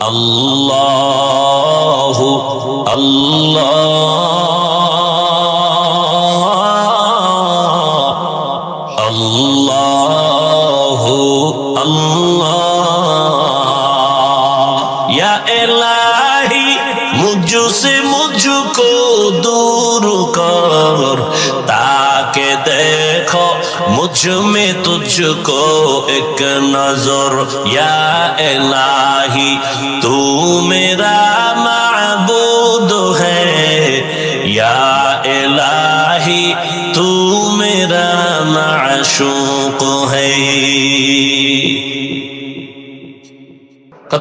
আল্লাহু আল্লাহ আল্লাহু আল্লাহ। ইয়া ইলাহি মুঝসে মুঝকো दूर कर, ताके देखो मुझ में तुझको एक नजर। या इलाही तू मेरा माबूद है, या इलाही तू मेरा माशूक है।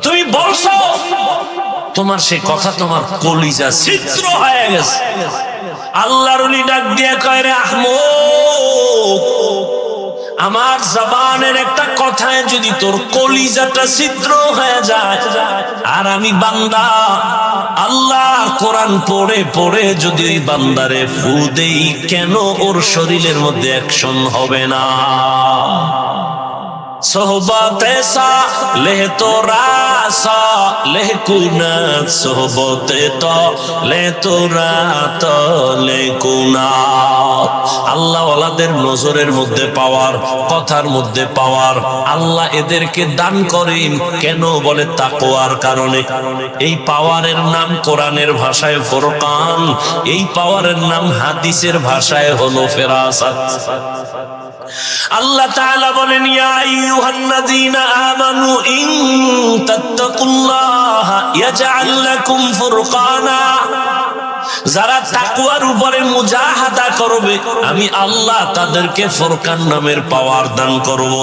তুমি বলছো তোমার সেই কথা তোমার কলিজা ছিদ্র হয়ে গেছে। আল্লাহর ওলি ডাক দিয়ে কয়, রে আহমদ, আমার জবানের একটা কথায় যদি তোর কলিজাটা ছিদ্র হয়ে যায়, আর আমি বান্দা আল্লাহর কোরআন পড়ে পড়ে যদি ওই বান্দারে ফু দেই, কেন ওর শরীরের মধ্যে অ্যাকশন হবে না? সোহবতে সালেহ তোরা সালেহ কুনাত, সোহবতে তলে তোরা তলে কুনাত। আল্লাহ ওয়ালাদের নজরের মধ্যে পাওয়ার, কথার মধ্যে পাওয়ার আল্লাহ এদেরকে দান করেন। কেন বলে? তাকওয়ার কারণে। এই পাওয়ারের নাম কোরআনের ভাষায় ফুরকান, এই পাওয়ারের নাম হাদিসের ভাষায় হলো ফেরাসাত। আল্লাহ তাআলা বলেন, ইয়া আইয়ুহাল্লাযীনা আমানু ইন তাত্তাকুল্লাহা ইয়াজআল লাকুম ফুরকানা। যারা তাকওয়ার উপরে মুজাহাদা করবে, আমি আল্লাহ তাদেরকে ফুরকান নামের পাওয়ার দান করব।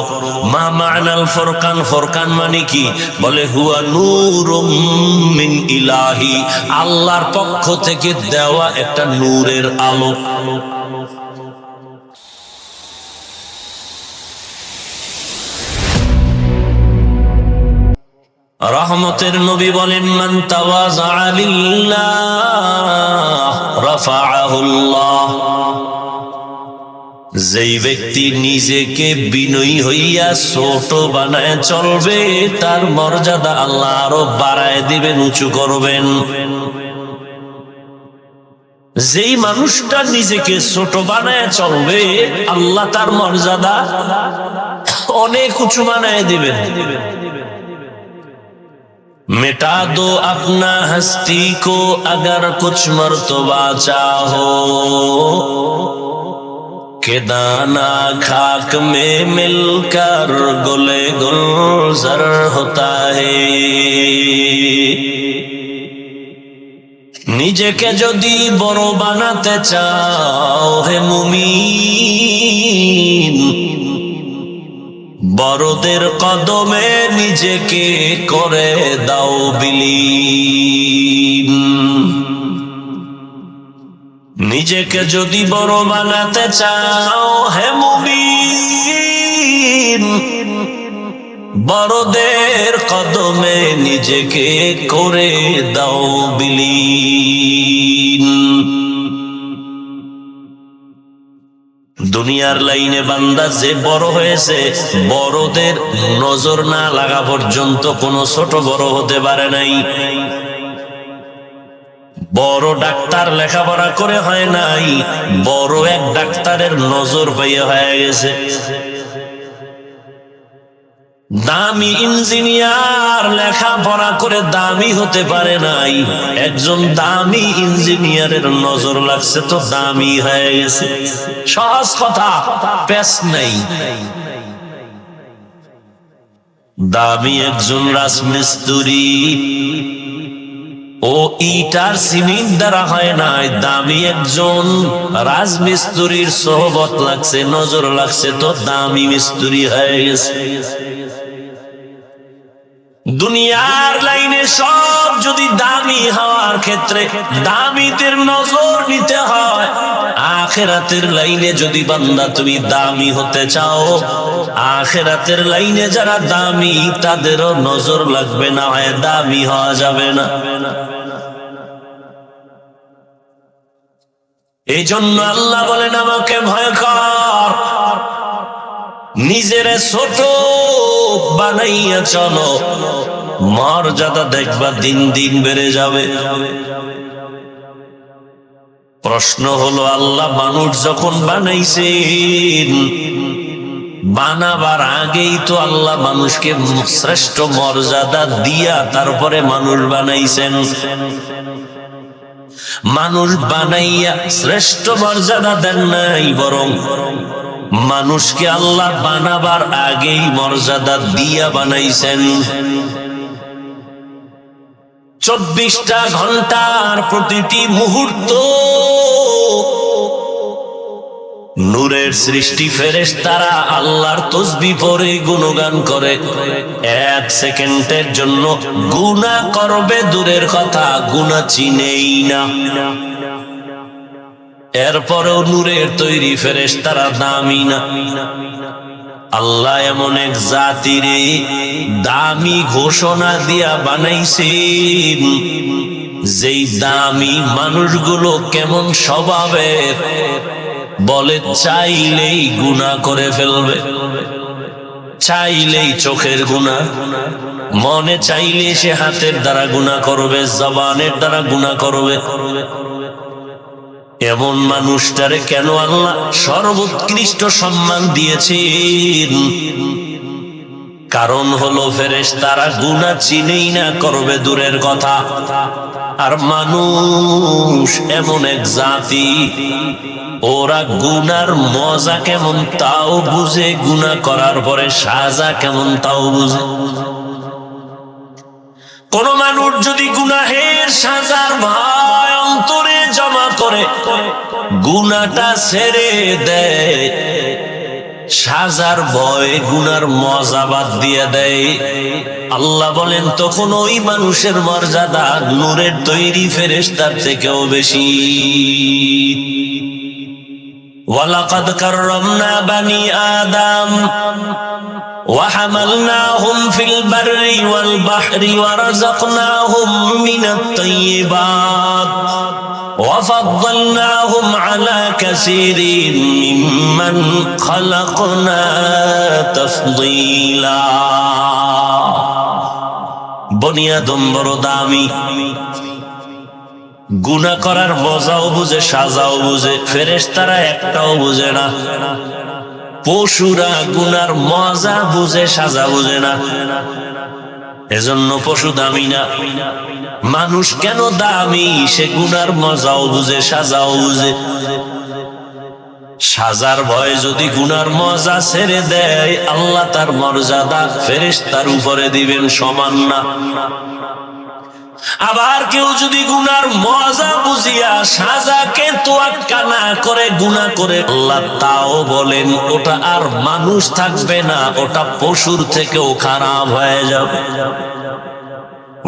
মা মা'নাল ফুরকান? ফুরকান মানে কি? বলে হুয়া নূরুম মিন ইলাহি, আল্লাহর পক্ষ থেকে দেওয়া একটা নূরের আলো। রহমতের নবী বলেন, মান তাওয়াযা লিল্লাহ রাফাআহুল্লাহ। যেই ব্যক্তি নিজেকে বিনয়ী হইয়া ছোট বানায় চলবে, তার মর্যাদা আল্লাহ আরো বাড়ায় দিবেন, উঁচু করবেন। যেই মানুষটা নিজেকে ছোট বানায় চলবে, আল্লাহ তার মর্যাদা অনেক উঁচু বানায় দিবেন। मिटा दो अपना हस्ती को अगर कुछ मर्तबा चाहो, के दाना खाक में मिलकर गुले गुलजार होता है। নিজেকে যদি বড় বানাতে চাও হে মুমিন, বড়দের কদমে নিজেকে করে দাও বিলীন। নিজেকে যদি বড় বানাতে চাও হে মুমিন, বড়দের কদমে নিজেকে করে দাও বিলীন। দুনিয়ার লাইনে বান্দা যে বড় হয়েছে, বড়দের নজর না লাগা পর্যন্ত কোনো ছোট বড় হতে পারে নাই। বড় ডাক্তার লেখাপড়া করে হয় নাই, বড় এক ডাক্তারের নজর পাইয়া হয়ে গেছে। দামি ইঞ্জিনিয়ার লেখাপড়া করে দামি হতে পারে নাই, একজন দামি ইঞ্জিনিয়ারের নজর লাগছে তো দামি হয়ে গেছে। সহজ কথা, পেশ নাই। দামি একজন রাজমিস্ত্রি, ও ইটার সিমেন্ট দ্বারা হয় নাই, দামি একজন রাজমিস্ত্রির সোহবত লাগছে, নজর লাগছে তো দামি মিস্ত্রি হয়ে গেছে। দুনিয়ার লাইনে সব যদি দামি হওয়ার ক্ষেত্রে দামিদের নজর নিতে হয়, আখিরাতের লাইনে যদি বান্দা তুমি দামি হতে চাও, আখিরাতের লাইনে যারা দামি তাদেরও নজর লাগবে, না হয় দামি হওয়া যাবে না। এই জন্য আল্লাহ বলেন, আমাকে ভয় কর, নিজের ছোট বানাইয়া চলো, মর্যাদা দেখবা দিন দিন বেড়ে যাবে। প্রশ্ন হলো, আল্লাহ মানুষ যখন বানাইছেন, বানাবার আগেই তো আল্লাহ মানুষকে শ্রেষ্ঠ মর্যাদা দিয়া তারপরে মানুষ বানাইছেন। মানুষ বানাইয়া শ্রেষ্ঠ মর্যাদা দেন নাই, বরং মানুষকে আল্লাহ বানাবার আগেই মর্যাদা দিয়া বানাইছেন। 24টা ঘন্টার প্রতিটি মুহূর্ত নূরের সৃষ্টি ফেরেশতারা আল্লাহর তাসবিহ পড়ে গুণগান করে। 1 সেকেন্ডের জন্য গুনাহ করবে দূরের কথা, গুনাহ চিনেই না। এরপরেও নূরের তৈরি ফেরেশতারা দামি না। আল্লাহ এমন এক জাতিরে দামি ঘোষণা দিয়া বানাইছেন, যেই দামি মানুষগুলো কেমন স্বভাবের, বলে চাইলেই গুনাহ করে ফেলবে। চাইলেই চোখের গুনাহ, মনে চাইলে সে হাতের দ্বারা গুনাহ করবে, জবানের দ্বারা গুনাহ করবে। এমন মানুষটারে কেন আল্লাহ সর্বোৎকৃষ্ট সম্মান দিয়েছেন? কারণ হলো ফেরেশতারা গুনাহ চিনেই না, করবে দূরের কথা। আর মানুষ এমন এক জাতি, ওরা গুনার মজা কেমন তাও বুঝে, গুনাহ করার পরে সাজা কেমন তাও বুঝে। কোন মানুষ যদি গুনাহের সাজার ভয় অন্তরে জমা করে গুনাহটা ছেড়ে দেয়, সাজার ভয় গুনার মজা বাদ দিয়ে দেয়, আল্লাহ বলেন তখন ওই মানুষের মর্যাদা নূরের তৈরি ফেরেশতার থেকেও বেশি। ওয়ালাকাদ কাররামনা বানি আদম وحملناهم في البر والبحر ورزقناهم من الطيبات وفضلناهم على كثير ممن خلقنا تفضيلا। বনি আদম বড় দামি, গুনাহ করার মজাও বুঝে, সাজাও বুঝে। ফেরেশতারা একটাও বুঝে না। পশুরা গুনার মজা বুঝে, সাজা বুঝে না। এজন্য পশু দামি না। মানুষ কেন দামি? সে গুনার মজাও বুঝে, সাজাও বুঝে। সাজার ভয় যদি গুনার মজা ছেড়ে দেয়, আল্লাহ তার মর্যাদা ফেরেশতার উপরে দিবেন সমান না। আবার কেউ যদি গুনার মজা বুঝিয়া সাজাকে তোয়াক্কা না করে গুনাহ করে, আল্লাহ তাও বলেন ওটা আর মানুষ থাকবে না, ওটা পশুর থেকেও খারাপ হয়ে যাবে।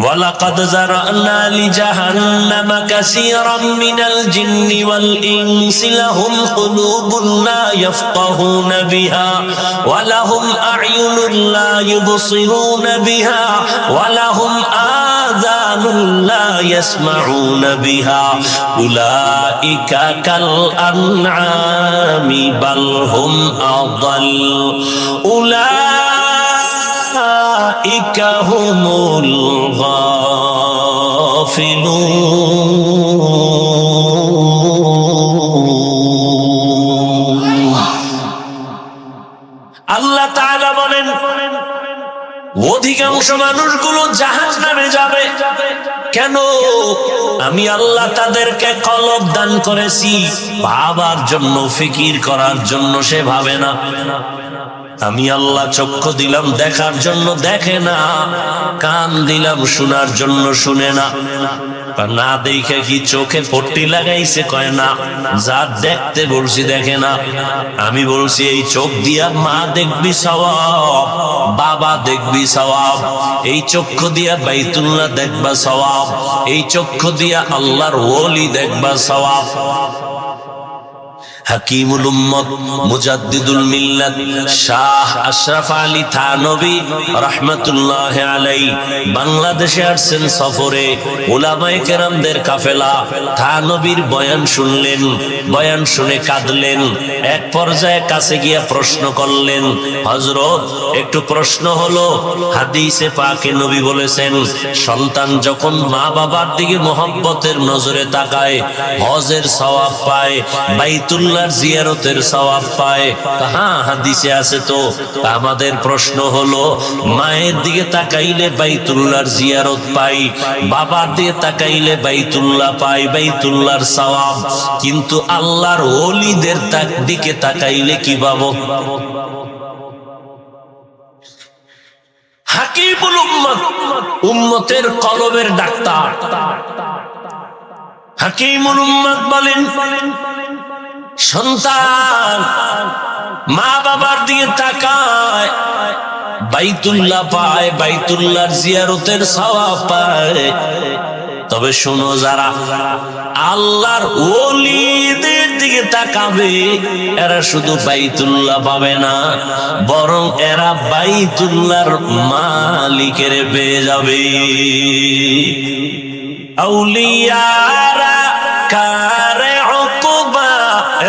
وَلَقَدْ زَرَعْنَا لِجَهَنَّمَ كَثِيرًا مِنَ الْجِنِّ وَالْإِنسِ لَهُمْ قُلُوبٌ لَا يَفْقَهُونَ بِهَا وَلَهُمْ أَعْيُنٌ لَا يُبْصِرُونَ بِهَا وَلَهُمْ آذَانٌ لَا يَسْمَعُونَ بِهَا أُولَئِكَ كَالْأَنْعَامِ بَلْ هُمْ أَضَلُّ أُولئك هم الغافلون। আল্লাহ তাআলা বলেন অধিকাংশ মানুষগুলো জাহান্নামে যাবে। কেন? আমি আল্লাহ তাদেরকে কলব দান করেছি, ভাবার জন্য, ফিকির করার জন্য সে ভাবে না। আমি আল্লাহ চক্ষু দিলাম দেখার জন্য, দেখে না। কান দিলাম শোনার জন্য, শুনে না। না দেখে কি চোখে পট্টি লাগাইছে? কয় না। যা দেখতে বলছি দেখে না। আমি বলছি এই চোখ দিয়া মা দেখবি সওয়াব, বাবা দেখবি সওয়াব। এই চক্ষু দিয়া বাইতুল্লাহ দেখবা সওয়াব। এই চক্ষু দিয়া আল্লাহর ওলি দেখবা সওয়াব। হাকিমুল উম্মত মুজাদ্দিদুল মিল্লাত শাহ আশরাফ আলী থানভী রাহমাতুল্লাহ আলাইহি বাংলাদেশে আসছেন সফরে। উলামায়ে কেরামদের কাফেলা থানভীর বয়ান শুনলেন, বয়ান শুনে কাঁদলেন। এক পর্যায়ে কাছে গিয়া প্রশ্ন করলেন, হযরত একটু প্রশ্ন হলো, হাদিসে পাকে নবী বলেছেন সন্তান যখন মা বাবার দিকে মোহাব্বতের নজরে তাকায় হজের সওয়াব পায়, বাইতুল্লাহর জিয়ারতের সওয়াব পায়। হ্যাঁ, হাদিসে আছে তো। আমাদের প্রশ্ন হলো, মায়ের দিকে তাকাইলে বাইতুল্লাহর জিয়ারত পাই, বাবার দিকে তাকাইলে বাইতুল্লাহ পাই, বাইতুল্লাহর সওয়াব, কিন্তু আল্লাহর ওলিদের দিকে তাকাইলে কি পাবো? হাকিমুল উম্মত, উম্মতের কলবের ডাক্তার হাকিমুল উম্মত বলেন, সন্তান মা বাবার দিকে তাকায় বাইতুল্লাহ পায়, বাইতুল্লাহর জিয়ারতের সওয়াব পায়। তবে শোনো, যারা আল্লাহর ওলিদের দিকে তাকাবে এরা শুধু বাইতুল্লাহ পাবে না, বরং এরা বাইতুল্লাহর মালিকের পেয়ে যাবে। আউলিয়ারা কারে উকবা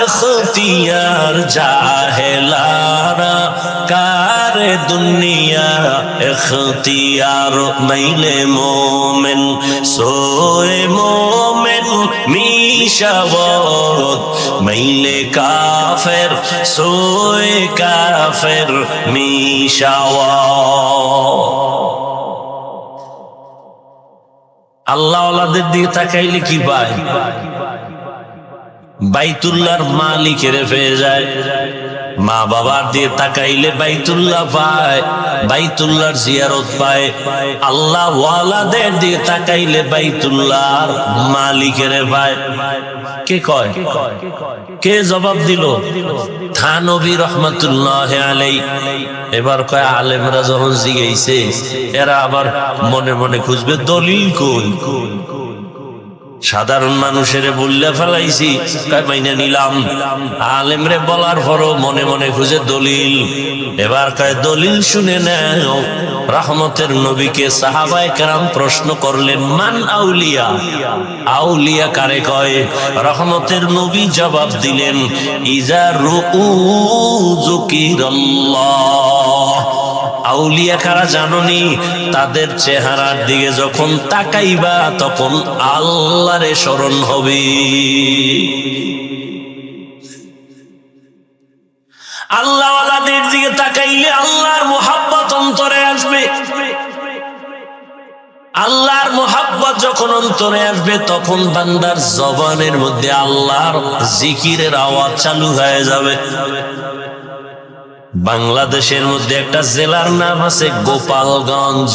ইখতিয়ার, জাহেলারা কারে দুনিয়া ইখতিয়ার। মাইলে মোমেন সোয়ে মোমেন মিশাওয়াত, মাইলে কাফের সোয়ে কাফের মিশাওয়াত। আল্লাহ ওয়ালাদের দিকে তাকাইলে কি পায়? বাইতুল্লাহর মালিকের পেয়ে যায়। মা বাবার দিয়ে তাকাইলে বাইতুল্লাহ পায়, বাইতুল্লাহর জিয়ারত পায়। আল্লাহ ওয়ালাদের দিয়ে তাকাইলে বাইতুল্লাহর মালিকের পায়। কে কয়? কে জবাব দিল? থানভী রহমাতুল্লাহ আলাইহি। এবার কয় আলেমরা যখন জিগাইছে, এরা আবার মনে মনে খুঁজবে দলিল কই। সাধারণ মানুষের বললে ফেলাইছি, তাই মাইনা নিলাম। আলেমরে বলার পরও মনে মনে খুঁজে দলিল। এবার কয় দলিল শুনে নাও। রহমতের নবীকে সাহাবায়ে কেরাম প্রশ্ন করলেন, মান আউলিয়া? আউলিয়া কারে কয়? রহমতের নবী জবাব দিলেন, ইজা রুউ যুকিরাল্লাহ। আউলিয়া কারা জানোনি? তাদের চেহারার দিকে যখন তাকাইবা তখন আল্লাহরে স্মরণ হবে। আল্লাহ ওয়ালাদের দিকে তাকাইলে আল্লাহর মুহাব্বত অন্তরে আসবে। আল্লাহর মুহাব্বত যখন অন্তরে আসবে তখন বান্দার জবানের মধ্যে আল্লাহর জিকিরের আওয়াজ চালু হয়ে যাবে। বাংলাদেশের মধ্যে একটা জেলার নাম আছে গোপালগঞ্জ,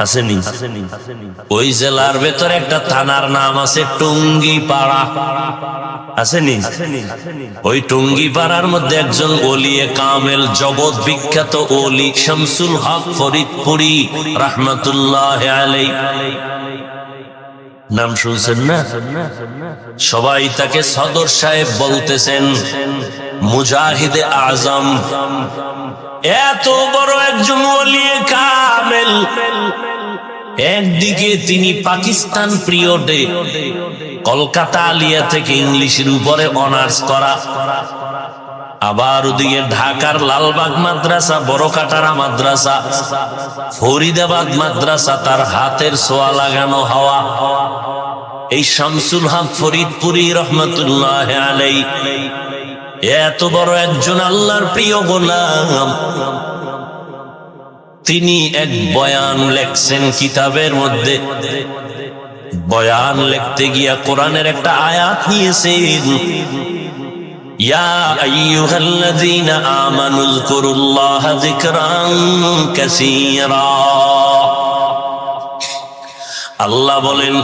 আসেনি? ওই জেলার ভেতরে একটা থানার নাম আছে টুঙ্গিপাড়া, আসেনি? ওই টুঙ্গিপাড়ার মধ্যে একজন ওলিয়ে কামেল, জগৎ বিখ্যাত ওলি শামসুল হক ফরিদপুরি রাহমাতুল্লাহ আলাইহি। নাম শুনছেন না? সবাই তাকে সদর সাহেব বলতেছেন, মুজাহিদে আজম। এত বড় একজন ওলিয়ে কামেল। একদিকে তিনি পাকিস্তান পিরিয়ডে কলকাতা আলিয়া থেকে ইংলিশের উপরে অনার্স করা, আবার ওদিকে ঢাকার লালবাগ মাদ্রাসা, বড়কাটারা মাদ্রাসা, ফরিদাবাদ মাদ্রাসা তার হাতের ছোঁয়া লাগানো হওয়া। এই শামসুল হক ফরিদপুরি রহমাতুল্লাহ আলাইহি এত বড় একজন আল্লাহর প্রিয় গোলাম। তিনি এক বয়ান লেখছেন কিতাবের মধ্যে। বয়ান লিখতে গিয়া কোরআনের একটা আয়াত নিয়েছেন, ইয়া আইয়ুহাল্লাযীনা আমানু যকুরুল্লাহা যিকরান কাসীরা। আল্লাহ বলেন,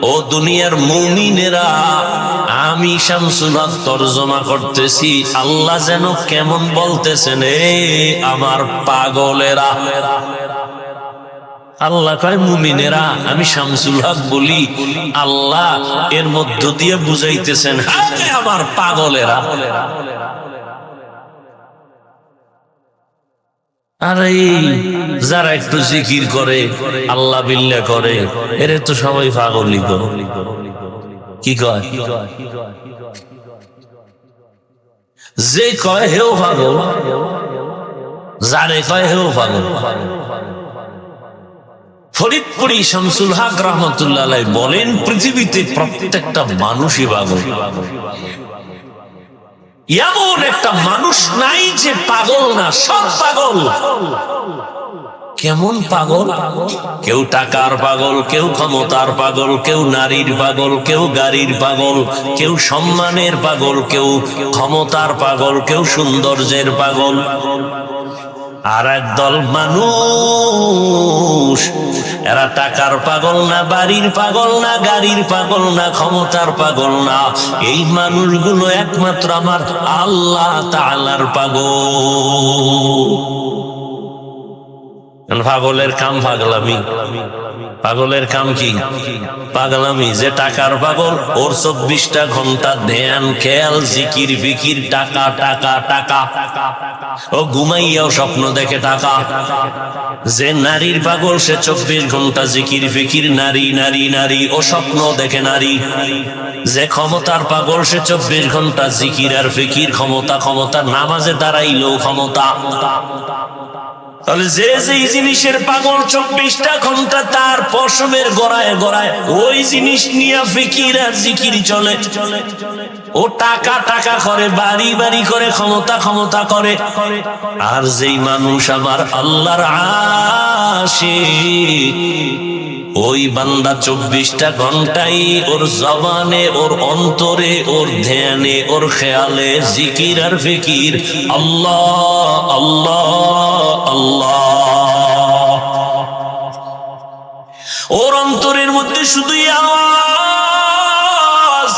ও দুনিয়ার মুমিনেরা, আমি শামসুল হক তরজমা করতেছি। আল্লাহ যেন কেমন বলতেছেন, এ আমার পাগলেরা, আল্লাহ কয় মুমিনেরা আমি শামসুল হক বলি, আল্লাহ এর মধ্য দিয়ে বুঝাইতেছেন হায় আমার পাগলেরা। আর এই যারা একটু জিকির করে আল্লাহ বিল্লাহ করে এর তো সবাই পাগলই গো। কি কয়? যে কয় হেও পাগল, যারে কয় হেও পাগল। ফরিদপুরি শামসুল হক রহমতুল্লাহ আলাইহি বলেন পৃথিবীতে প্রত্যেকটা মানুষই পাগল। এমন একটা মানুষ নাই যে পাগল না, সব পাগল। কেমন পাগল? কেউ টাকার পাগল, কেউ ক্ষমতার পাগল, কেউ নারীর পাগল, কেউ গাড়ির পাগল, কেউ সম্মানের পাগল, কেউ ক্ষমতার পাগল, কেউ সৌন্দর্যের পাগল। আর একদল মানুষ এরা টাকার পাগল না, বাড়ির পাগল না, গাড়ির পাগল না, ক্ষমতার পাগল না। এই মানুষগুলো একমাত্র আমার আল্লাহ তাআলার পাগল। পাগলের কাম পাগলামি। পাগলের কাম কি? পাগলামি। যে টাকার পাগল ওর 24টা ঘন্টা ধ্যান, খেয়াল, জিকির ফিকির, টাকা টাকা টাকা। ও ঘুমাইয়াও স্বপ্ন দেখে টাকা। যে নারীর পাগল সে 24 ঘন্টা জিকির ফিকির, নারী নারী নারী, ও স্বপ্ন দেখে নারী। যে ক্ষমতার পাগল সে 24 ঘন্টা জিকির আর ফিকির, ক্ষমতা ক্ষমতা, নামাজে দাঁড়াইলেও ক্ষমতা। তাহলে যে যে জিনিসের পাগল 24টা ঘন্টা তার পশমের গড়ায় গড়ায় ওই জিনিস নিয়ে ফিকির আর জিকির চলে। ও টাকা টাকা করে, বাড়ি বাড়ি করে, ক্ষমতা ক্ষমতা করে। আর যেই মানুষ আমার আল্লাহর আশিক, ওই বান্দা 24টা ঘন্টাই ওর জবানে, ওর অন্তরে, ওর ধ্যানে, ওর খেয়ালে জিকির আর ফিকির আল্লাহ আল্লাহ আল্লাহ। ওর অন্তরের মধ্যে শুধুই আওয়াজ।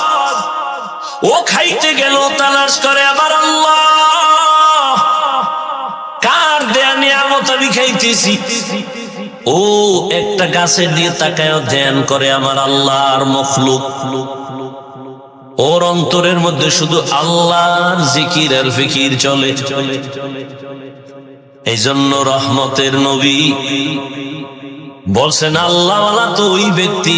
ও খাইতে গেল তালাশ করে আমার আল্লাহ কার দেয়া নিয়ামত আমি খাইতেছি। ও একটা গাছের দিয়ে তাকায় ধ্যান করে আমার আল্লাহর মখলুক। ওর অন্তরের মধ্যে শুধু আল্লাহর জিকির আর ফিকির চলে। এই জন্য রহমতের নবী বলছেন আল্লাহওয়ালা তো ওই ব্যক্তি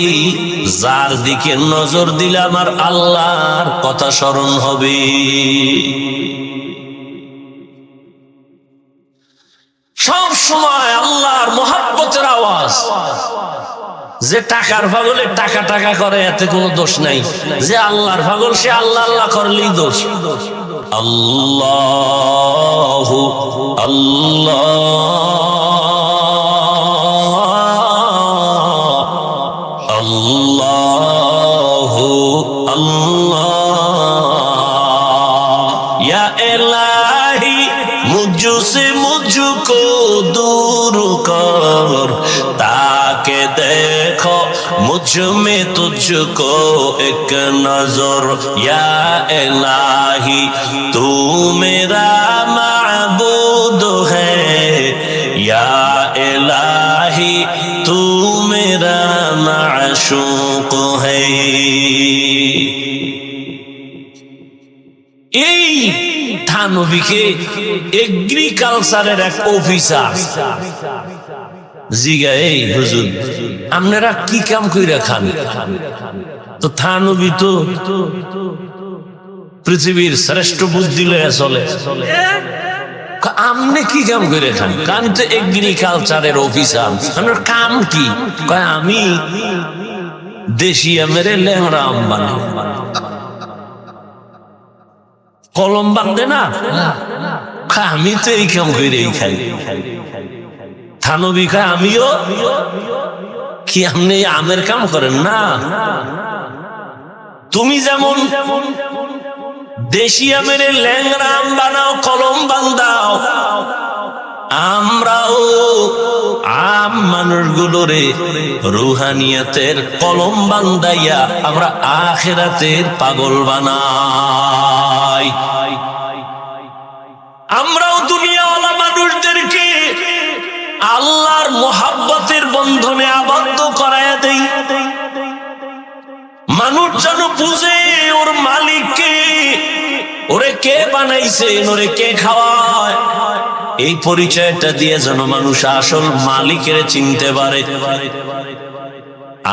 যার দিকে নজর দিলে আমার আল্লাহর কথা স্মরণ হবে। সব সময় আল্লাহর মহব্বতের আওয়াজ। যে টাকার পাগলে টাকা টাকা করে এতে কোনো দোষ নাই, যে আল্লাহর পাগল সে আল্লাহ আল্লাহ করলেই দোষ। আল্লাহ আল্লাহ আল্লাহ আল্লাহ। ইয়া ইলাহি মুঝসে মুঝকো दूर कर, ताके देखो मुझ में तुझको एक नजर। या इलाही तू मेरा माबूद है, या इलाही तू मेरा माशूक है। এই থানবীকে এগ্রিকালচারের এক অফিসার জিগা, এই হুজুর আপনারা কি কাম কইরা খান? তো থানবী তো পৃথিবীর শ্রেষ্ঠ বুদ্ধি লয়ে চলে, আমনে কি কাম করে খান? আমি তো এগ্রিকালচারের অফিসার। আপনার কাম কি? কয় আমি দেশি আমেরে ল্যাংড়া আম বানাই। কলম বাঁধে না, আমি তো এই কাম করেই খাই। থানবী খায় আমিও কি? আপনি আমের কাম করেন না? তুমি যেমন দেশি আমের ল্যাংড়া আম বানাও, কলম বাঁধাও, আমরাও আম মানুষগুলোরে রুহানিয়াতের কলম বান্ধাইয়া আমরা আখিরাতের পাগল বানাই। আমরাও দুনিয়াওয়ালা মানুষদেরকে আল্লাহর মোহাব্বতের বন্ধনে আবদ্ধ করায়া দেই। মানুষ যেন বুঝে ওর মালিককে, ওরে কে বানাইছেন, ওরে কে খাওয়ায়, এই পরিচয়টা দিয়ে যেন মানুষ আসল মালিকের চিনতে পারে।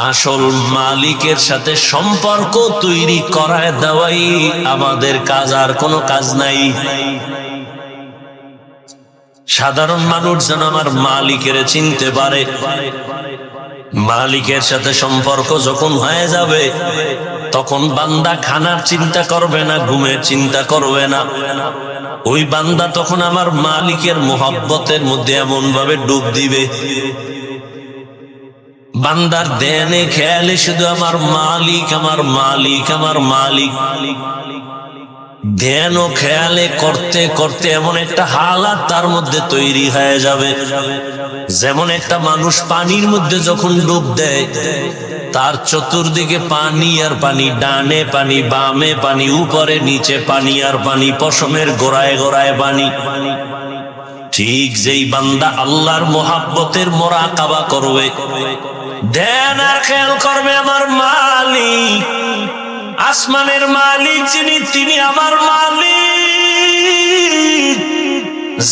আসল মালিকের সাথে সম্পর্ক তৈরি করায় দেওয়াই আমাদের কাজ, আর কোনো কাজ নাই। সাধারণ মানুষ যেন আমার মালিকের চিনতে পারে। মালিকের সাথে সম্পর্ক যখন হয়ে যাবে, তখন বান্দা খানার চিন্তা করবে না, ঘুমের চিন্তা করবে না। ওই বান্দা তখন আমার মালিকের মোহাব্বতের মধ্যে এমন ভাবে ডুব দিবে, বান্দার দেনে খেয়ালে শুধু আমার মালিক, আমার মালিক, আমার মালিক। ধ্যান ও খেয়ালে করতে করতে এমন একটা হালাত তার মধ্যে তৈরি হয়ে যাবে, যেমন একটা মানুষ পানির মধ্যে যখন ডুব দেয়, তার চতুর্দিকে পানি আর পানি, ডানে পানি, বামে পানি, উপরে নিচে পানি আর পানি, পশমের গোড়ায় গোড়ায় পানি। ঠিক যেই বান্দা আল্লাহর মোহাব্বতের মোরাকাবা করবে, ধ্যান আর খেয়াল করবে আমার মালিক, আসমানের মালিক যিনি, তিনি আমার মালিক,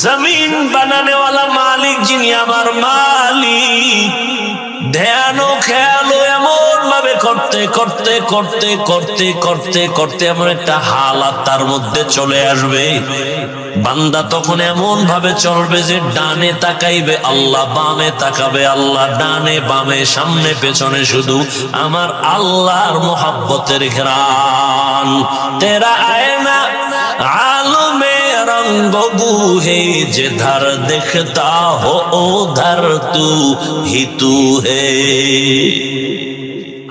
জমিন বানানেওয়ালা মালিক যিনি আমার মালিক। ধ্যান ও খেয়াল এমন ভাবে করতে করতে করতে করতে করতে করতে এমন একটা হালাত তার মধ্যে চলে আসবে, বান্দা তখন এমন ভাবে চলবে যে ডানে তাকাইবে আল্লাহ, বামে তাকাবে আল্লাহ, ডানে বামে সামনে পেছনে শুধু আমার আল্লাহর মোহাব্বতের ঘ্রাণ। তেরা আয়না আলমে রঙ্গ বুহে जिधर दिखता हो उधर तू ही तू है।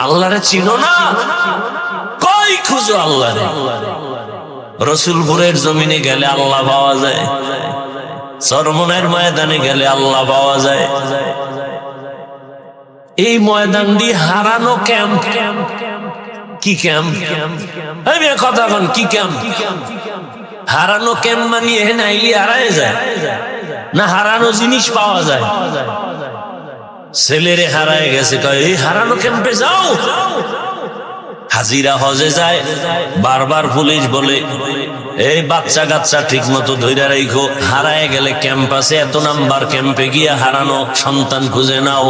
আল্লাহরে চিনো না, কই খুঁজো আল্লাহরে। রসুলপুরের জমিনে গেলে আল্লাহ পাওয়া যায়, চরমনের ময়দানে গেলে আল্লাহ পাওয়া যায়। এই ময়দানটি হারানো ক্যাম্প। কি ক্যাম্প? আমি কথা কন, কি ক্যাম্প? হারানো ক্যাম্প মানিয়ে নাইলি হারায় যায় না, হারানো জিনিস পাওয়া যায়। ছেলেরে হারায় গেছে, কয় এই হারানো ক্যাম্পে যাও। হাজিরা হজে যায়, বারবার পুলিশ বলে এই বাচ্চা কাচ্চা ঠিক মতো ধৈর্য রাখো, হারায় গেলে ক্যাম্পাসে এত নাম্বার ক্যাম্পে গিয়া হারানো সন্তান খুঁজে নাও।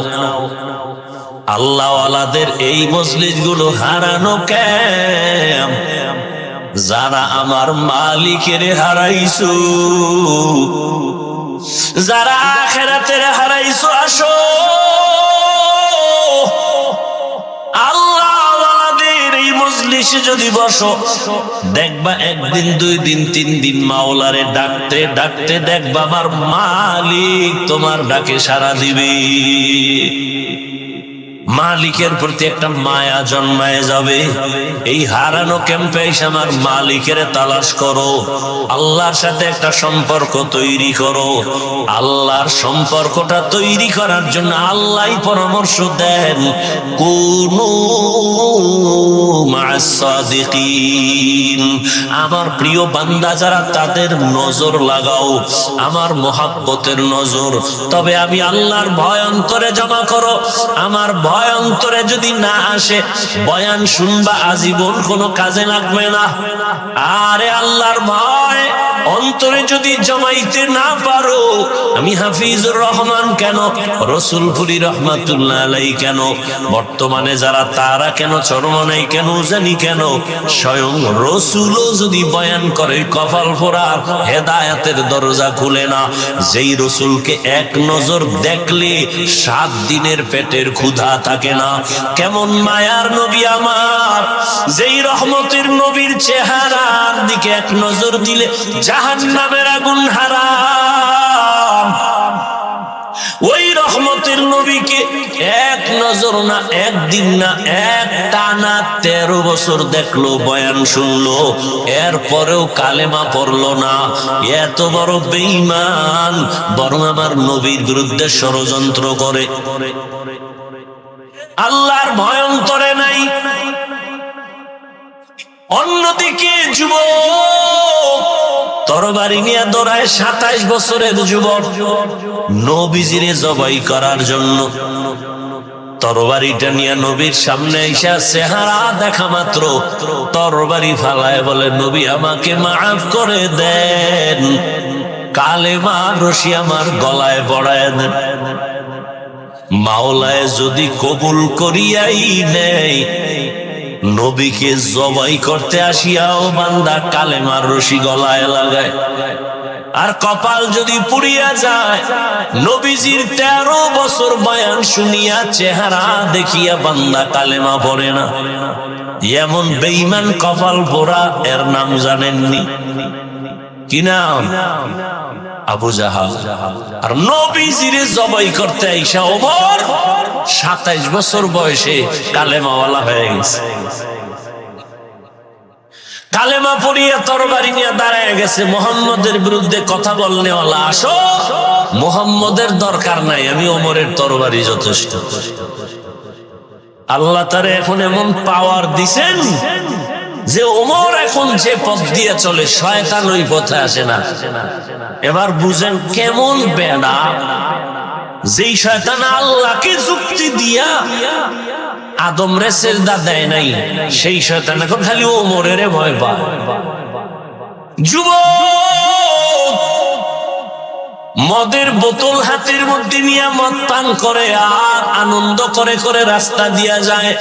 আল্লাহ ওয়ালাদের এই মজলিস গুলো হারানো ক্যাম্প। যারা আমার মালিকের হারাইছো, যারা আখিরাতের হারাইছো, আসো আল্লাহ ওয়ালাদের এই মজলিসে যদি বসো, দেখবা একদিন, দুই দিন, তিন দিন মাওলারে ডাকতে ডাকতে দেখবা আমার মালিক তোমার ডাকে সাড়া দিবে। মালিকের প্রতি একটা মায়া জন্মায় যাবে। এই হারানো ক্যাম্পে এসে আমার মালিকের তালাশ করো, আল্লাহর সাথে একটা সম্পর্ক তৈরি করো। আল্লাহর সম্পর্কটা তৈরি করার জন্য আল্লাহই পরামর্শ দেন, কুনু মা'আস সাদিকিন। আমার প্রিয় বান্দা যারা, তাদের নজর লাগাও আমার মোহাব্বতের নজর। তবে আমি আল্লাহর ভয় অন্তরে জমা করো। আমার ভয় অন্তরে যদি না আসে, বয়ান শুনবা আজীবন কোনো কাজে লাগবে না। আরে আল্লাহর ভয় অন্তরে যদি জমাইতে না পারো, আমি হাফিজুর রহমান কেন, রসুলপুরি রহমাতুল্লাহ আলাইহি কেন, বর্তমানে যারা তারা কেন, চরমনাই কেন, জানি কেন, স্বয়ং রসুলও যদি বয়ান করে কপাল পোড়া, হেদায়েতের দরজা খুলে না। যেই রসুলকে এক নজর দেখলে 7 দিনের পেটের ক্ষুধা থাকে না, কেমন মায়ার নবী আমার। যেই রহমতের নবীর চেহারার দিকে এক নজর দিলে জাহান্নামের আগুন হারাম। ওই রহমতের নবীকে এক নজর না, একদিন না, এক টানা 13 বছর দেখলো, বয়ান শুনলো, এরপরেও কালেমা পড়লো না। এত বড় বেঈমান, বরং আমার নবীর বিরুদ্ধে ষড়যন্ত্র করে। আল্লাহর ভয় অন্তরে নাই। অন্যদিকে যুবক, তরবারি নিয়ে দৌড়ায় 27 বছরের যুবক নবীজিরে জবাই করার জন্য। তরবারিটা নিয়ে নবীর সামনে এসে চেহারা দেখা মাত্র তরবারি ফালায় বলে, নবী আমাকে মাফ করে দেন, কালেমার রশি আমার গলায় বড়ায় দেন। মাওলায় যদি কবুল করিয়াই নেই, নবীকে জবাই করতে আসিয়াও বান্দা কালেমার রশি গলায় লাগায়। আর কপাল যদি পুড়িয়া যায়, নবীজির 13 বছর বয়ান শুনিয়া চেহারা দেখিয়া বান্দা কালেমা পড়ে না। এমন বেঈমান কপাল পোড়া, এর নাম জানেননি? কি নাম? আবু জাহাল। আর নবীজিরে জবাই করতে আইসা ওমর 27 বছর বয়সে কালেমাওয়ালা হয়ে গেছে। কালেমা পড়িয়া তরবারি নিয়ে দাঁড়ায় গেছে, মুহাম্মদের বিরুদ্ধে কথা বলনেওয়ালা। আসো, মুহাম্মদের দরকার নাই, আমি ওমরের তরবারি যথেষ্ট। আল্লাহ তারে এখন এমন পাওয়ার দিছেন যে ওমর এখন যে পথ দিয়ে চলে, শয়তান ওই পথে আসে না। এবার বুঝেন কেমন বেড়া, যেই শয়তান আল্লাহকে যুক্তি দিয়া আদম রে সেজদা দেয় নাই, সেই শয়তান এখন খালি ওমরের ভয় পায়। যুবক মদের বোতল হাতের মধ্যে নিয়ে মদ পান করে আর আনন্দ করে করে রাস্তা দিয়া যায়।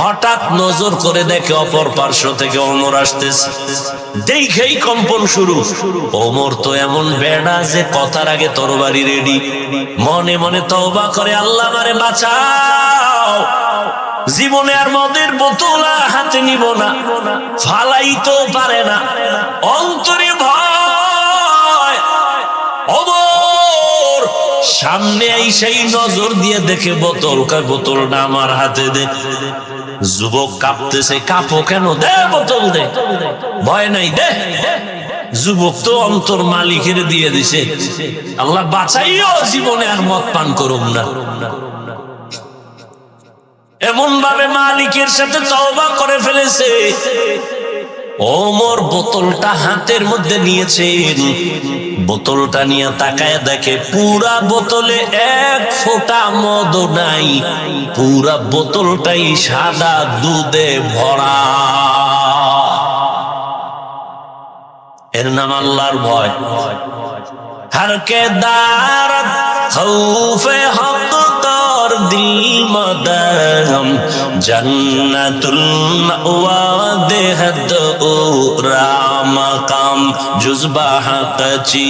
হঠাৎ নজর করে দেখে অপর পার্শ্ব থেকে ওমর আসতেছে, দেখেই কম্পন শুরু। ওমর তো এমন বেড়া যে কথার আগে তরবারি রেডি। মনে মনে তওবা করে, আল্লাহ আমারে বাঁচাও, জীবনে আর মদের বোতল হাতে নিব না। ফালাইতেও পারে না, অন্তরে ভয়। ওমর সামনে সেই নজর দিয়ে দেখে বোতল, কয় বোতলটা আমার হাতে দে। যুবক কাঁপতেছে, কাঁপো কেন? দে বোতল দে, ভয় নাই, দে। যুবক তো অন্তর মালিকের দিয়ে দিছে, আল্লাহ বাঁচাইও, জীবনে আর মদ পান করুম না। এমন ভাবে মালিকের সাথে তওবা করে ফেলেছে। ওমর বোতলটা হাতের মধ্যে নিয়েছেন, বোতলটা নিয়ে তাকায় দেখে পুরা বোতলে 1 ফোঁটা মদ নাই, পুরা বোতলটাই সাদা দুধে ভরা। এর নাম আল্লাহর ভয়। হারকে দারত খৌফে হক তোর দিল মদম, জন্নতুল মাওয়া দেহদ ও রামকাম, জুজবা হকচি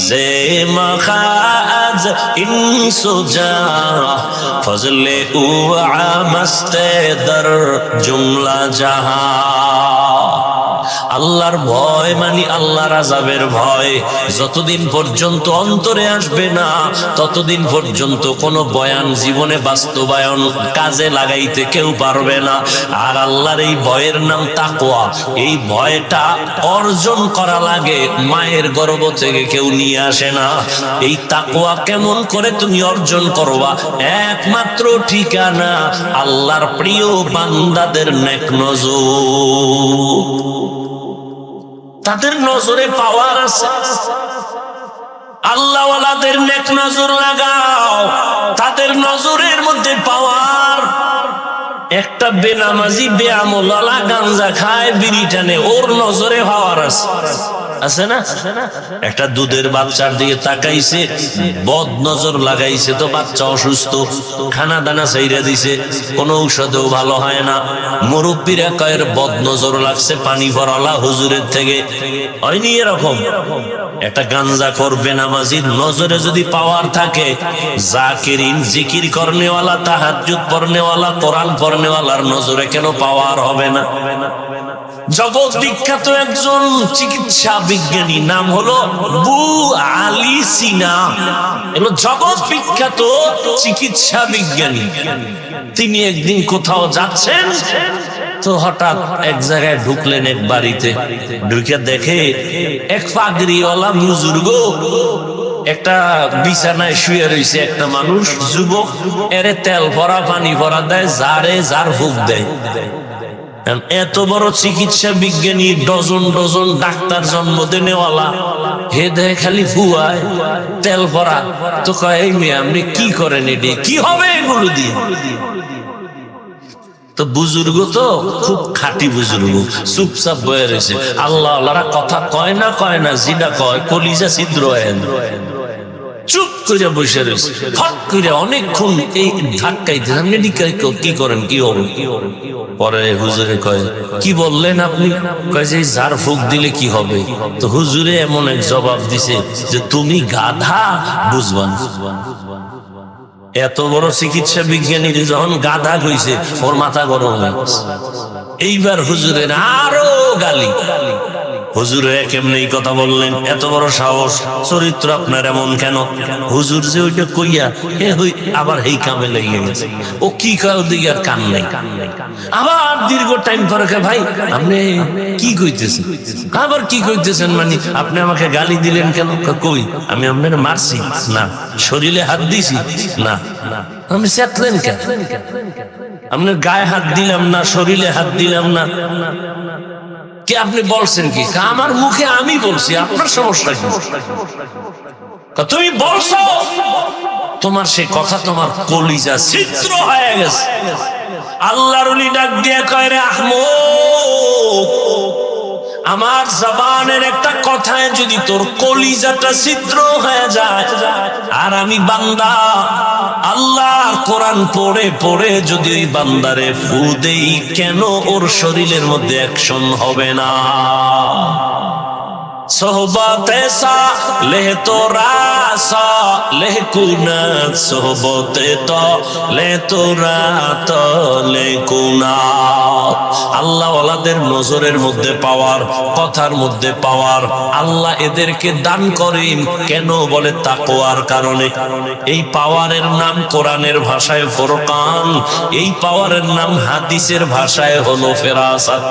জে মখাজ ইনসুজা, ফজলে ও আমস্তে দর জুমলা জাহা। আল্লাহর ভয় মানে আল্লাহর আযাবের ভয়। যতদিন পর্যন্ত অন্তরে আসবে না, ততদিন পর্যন্ত কোনো বয়ান জীবনে বাস্তবায়ন কাজে লাগাইতে কেউ পারবে না। আর আল্লাহর এই ভয়ের নাম তাকওয়া। এই ভয়টা অর্জন করা লাগে, মায়ের গর্ভ থেকে কেউ নিয়ে আসে না। এই তাকওয়া কেমন করে তুমি অর্জন করবা? একমাত্র ঠিকানা আল্লাহর প্রিয় বান্দাদের নেক নজর। তাদের নজরে পাওয়ার আছে। আল্লাহওয়ালাদের নেক নজর লাগাও, তাদের নজরের মধ্যে পাওয়ার। একটা বেনামাজি বেআমলওয়ালা গাঞ্জা খায়, বিড়ি টানে, ওর নজরে পাওয়ার আছে, আছে না? একটা দুধের বাচ্চার দিকে তাকাইছে, বদ নজর লাগাইছে, তো বাচ্চা অসুস্থ, খানা দানা চাইরা দিছে, কোনো ঔষধেও ভালো হয় না। মুরব্বীরা কয়ের বদ নজর লাগছে পানি ভরালা হুজুরের থেকে, হয়নি এরকম? একটা গাঞ্জা করবে নামাজির নজরে যদি পাওয়ার থাকে, জাকিরিন জিকির করনেওয়ালা, তাহাজ্জুদ পড়নেওয়ালা, কোরআন পড়নেওয়ালার নজরে কেন পাওয়ার হবে না? জগৎ বিখ্যাত একজন চিকিৎসা বিজ্ঞানী, নাম হলো আবু আলী সিনা। এগুলো জগৎ বিখ্যাত চিকিৎসা বিজ্ঞানী। তিনি একদিন কোথাও যাচ্ছেন, তো হঠাৎ এক জায়গায় ঢুকলেন, এক বাড়িতে ঢুকে দেখে এক পাগড়িওয়ালা বুজুর্গ একটা বিছানায় শুয়ে রয়েছে একটা মানুষ, যুবক। এরে তেল ভরা পানি ভরা দেয়, যারে যার ফুক দেয়। এত বড় চিকিৎসা বিজ্ঞানী, ডজন ডজন ডাক্তার জন্ম দেনেওয়ালা, হে দেয় খালি ফুয়ায় তেল ভরা। তো কয় এই মেয়ে আপনি কি করেন, এটি কি হবে এগুলো দিয়ে? তো বুজুর্গ তো খুব খাঁটি বুজুর্গ, চুপচাপ বয়ে রয়েছে। আল্লাহ আল্লাহরা কথা কয় না, জিনা কয় কলিজা ছিদ্র হয়, চুপ করে বসে রয়েছে। ফট করে অনেকক্ষণ এই ধাক্কাইতে, কি করেন, কি হবে? পরে হুজুরে কয় কি বললেন আপনি? কয় যে ঝাড় ফুঁক দিলে কি হবে? তো হুজুরে এমন এক জবাব দিছে যে তুমি গাধা, বুঝবা না। এত বড় চিকিৎসা বিজ্ঞানী যখন গাধা কইছে, ওর মাথা গরম হয়ে গেছে। এইবার হুজুরের আরো গালি। হুজুরে কেমনে এই কথা বললেন? এত বড় সাহস, চরিত্র আপনার এমন কেন? হুজুর যে ওইটা কইয়া আবার এই কামে লেগে গেছে। ও কি কয় ওদিকে আর কান নাই। আবার দীর্ঘ টাইম পরে ভাই আপনি কি কইতেছেন? আবার কি কইতেছেন মানে আপনি আমাকে গালি দিলেন কেন? কই আমি আপনার মারছি না, শরীরে হাত দিছি না, আমি চেতলেন কেন? আপনার গায়ে হাত দিলাম না, শরীরে হাত দিলাম না, কি আপনি বলছেন কি? আমার মুখে আমি বলছি, আপনার সমস্যা কি? তুমি বলছো, তোমার সে কথা তোমার কলিজা ছিদ্র হয়ে গেছে। আল্লাহর ওলি ডাক দিয়ে কয় রে আহমদ, আমার জবানের একটা কথায় যদি তোর কলিজাটা ছিদ্র হয়ে যায়, আর আমি বান্দা আল্লাহর কোরআন পড়ে পড়ে যদি ওই বান্দারে ফু দেই, কেন ওর শরীরের মধ্যে অ্যাকশন হবে না? সোহবতে সালেহ তোরা সালেহ কুনাত, সোহবতে তলে তোরা তলে কুনাত। আল্লাহ ওয়ালাদের নজরের মধ্যে পাওয়ার, কথার মধ্যে পাওয়ার আল্লাহ এদেরকে দান করেন কেন? বলে তাকওয়ার কারণে। এই পাওয়ারের নাম কোরআনের ভাষায় ফুরকান, এই পাওয়ারের নাম হাদিসের ভাষায় হলো ফেরাসাত।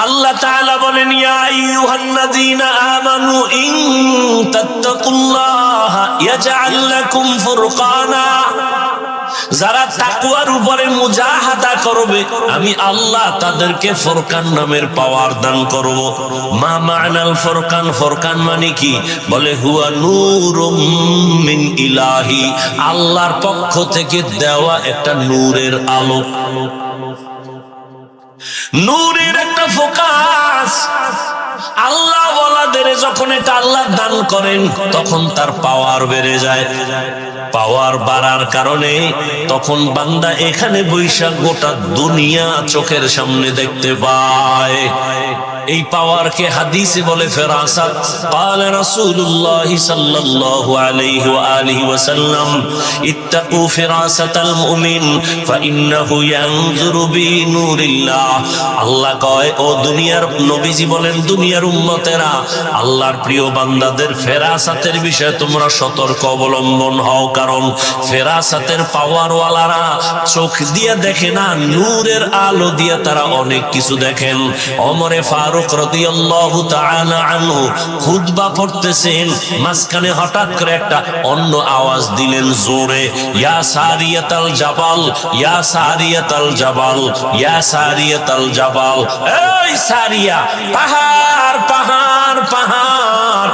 আল্লাহ তাআলা বলেন ইয়া আইয়ুহাল্লাযীনা আমানু ইন তাত্তাকুল্লাহা ইয়াজআল লাকুম ফুরকানা, যারা তাকওয়ার উপরে মুজাহাদা করবে আমি আল্লাহ তাদেরকে ফুরকান নামের পাওয়ার দান করব। মা মা'নাল ফুরকান, ফুরকান মানে কি? বলে হুয়া নূরুম মিন ইলাহি, আল্লাহর পক্ষ থেকে দেওয়া একটা নূরের আলো, নূরের একটা ফোকাস। আল্লাহ ওয়ালাদের যখন এটা আল্লাহ দান করেন তখন তার পাওয়ার বেড়ে যায়। পাওয়ার বাড়ার কারণে তখন বান্দা এখানে বৈশাখ গোটা দুনিয়া চোখের সামনে দেখতে পায়। এই পাওয়ারকে হাদিসে বলে ফেরাসাত। قال رسول الله صلى الله عليه وآله وسلم اتقوا فراسة المؤمن فإنه ينظر بنور الله। আল্লাহ কয় ও দুনিয়ার নবীজি বলেন দুনিয়ার উম্মতেরা, আল্লাহর প্রিয় বান্দাদের ফেরাসাতের বিষয়ে তোমরা সতর্ক অবলম্বন হও, কারণ ফেরাসাতের পাওয়ার ওয়ালারা চোখ দিয়ে দেখে না, নূরের আলো দিয়ে তারা অনেক কিছু দেখেন। ওমরে ফারুক রাদিয়াল্লাহু তাআলা আনহু খুতবা পড়তেছেন, মাঝখানে হঠাৎ করে একটা অন্য আওয়াজ দিলেন জোরে, ইয়া সারিয়াতাল জাবাল, ইয়া সারিয়াতাল জাবাল, ইয়া সারিয়াতাল জাবাল। এই সারিয়া, পাহাড় পাহাড় পাহাড়।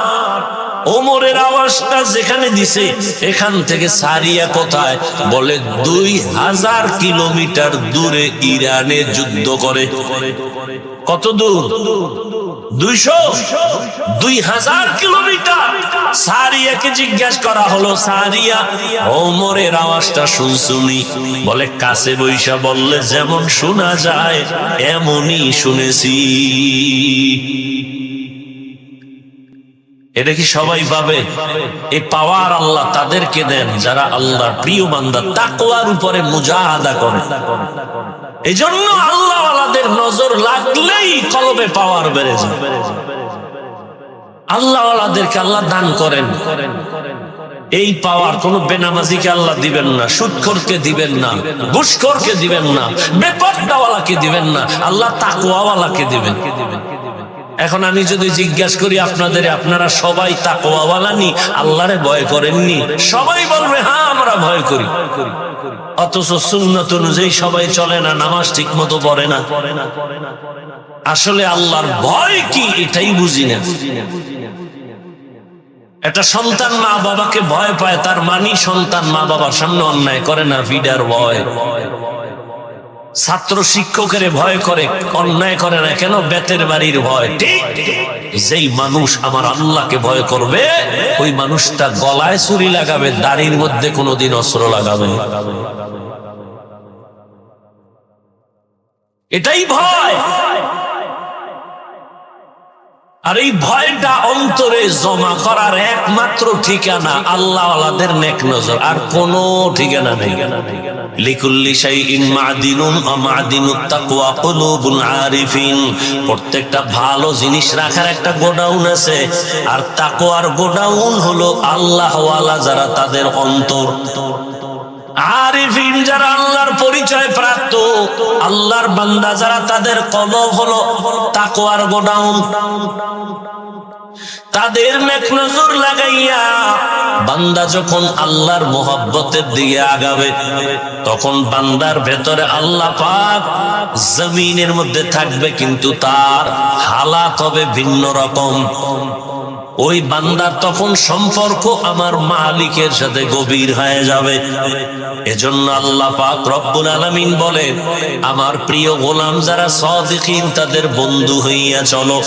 ওমরের আওয়াজটা যেখানে দিছে এখান থেকে সারিয়া কোথায়? বলে 2000 কিলোমিটার দূরে ইরানে যুদ্ধ করে। কত দূর? 2000 কিলোমিটার। সারিয়াকে জিজ্ঞাসা করা হলো, সারিয়া ওমরের আওয়াজটা শুনছুনি? বলে কাছে বৈশা বললে যেমন শোনা যায় এমনই শুনেছি। এটা কি সবাই পাবে? এই পাওয়ার আল্লাহ তাদেরকে দেন যারা আল্লাহর প্রিয় বান্দা, তাকওয়ার উপরে মুজাহাদা করে। এই জন্য আল্লাহ ওয়ালাদের নজর লাগলেই কলবে পাওয়ার বেড়ে যায়। আল্লাহ ওয়ালাদেরকে আল্লাহ দান করেন। এই পাওয়ার কোন বেনামাজিকে আল্লাহ দিবেন না, সুদখোরকে দিবেন না, ঘুষখোরকে দিবেন না, বেপরদাওয়ালাকে দিবেন না, আল্লাহ তাকওয়াওয়ালাকে দিবেন। এখন আমি যদি জিজ্ঞাসা করি আপনাদের, আপনারা সবাই তাকওয়াওয়ালা নি? আল্লাহরে ভয় করেননি? সবাই বলবে হ্যাঁ আমরা ভয় করি। অথচ সুন্নাত অনুযায়ী সবাই চলে না, নামাজ ঠিক মতো পড়ে না। আসলে আল্লাহর ভয় কি এটাই বুঝি না। একটা সন্তান মা বাবাকে ভয় পায়, তার মানি সন্তান মা বাবার সামনে অন্যায় করে না, ফিডার ভয়। ছাত্র শিক্ষকের ভয় করে, অন্যায় করে না কেন? বেতের বাড়ির ভয়। ঠিক যেই মানুষ আমার আল্লাহকে ভয় করবে, ওই মানুষটা গলায় ছুরি লাগাবে, দাড়ির মধ্যে কোনোদিন অস্ত্র লাগাবে না। এটাই ভয়। আর এই ভয়টা অন্তরে জমা করার একমাত্র ঠিকানা আল্লাহওয়ালাদের নেক নজর, আর কোনো ঠিকানা নেই। লিকুল্লি শাইইন মাদিনুন ওয়া মাদিনুত তাকওয়া কুলুবুল আরিফিন। প্রত্যেকটা ভালো জিনিস রাখার একটা গোডাউন আছে, আর তাকওয়ার গোডাউন হলো আল্লাহওয়ালা যারা, তাদের অন্তর। আরিফিন যারা আল্লাহর পরিচয় প্রাপ্ত, আল্লাহর বান্দা যারা, তাদের কলব হলো তাকওয়ার গোডাউন। তাদের নেক নজর লাগাইয়া বান্দা যখন আল্লাহর মোহাব্বতের দিকে আগাবে, তখন বান্দার ভেতরে আল্লাহ পাক জমিনের মধ্যে থাকবে, কিন্তু তার হালাত হবে ভিন্ন রকম। ওই বান্দার তখন সম্পর্ক আমার মালিকের সাথে গভীর হয়ে যাবে। এজন্য আল্লাহ পাক রব্বুল আলামিন বলেন, আমার প্রিয় গোলাম যারা সাদিকিন, তাদের বন্ধু হইয়া চলো।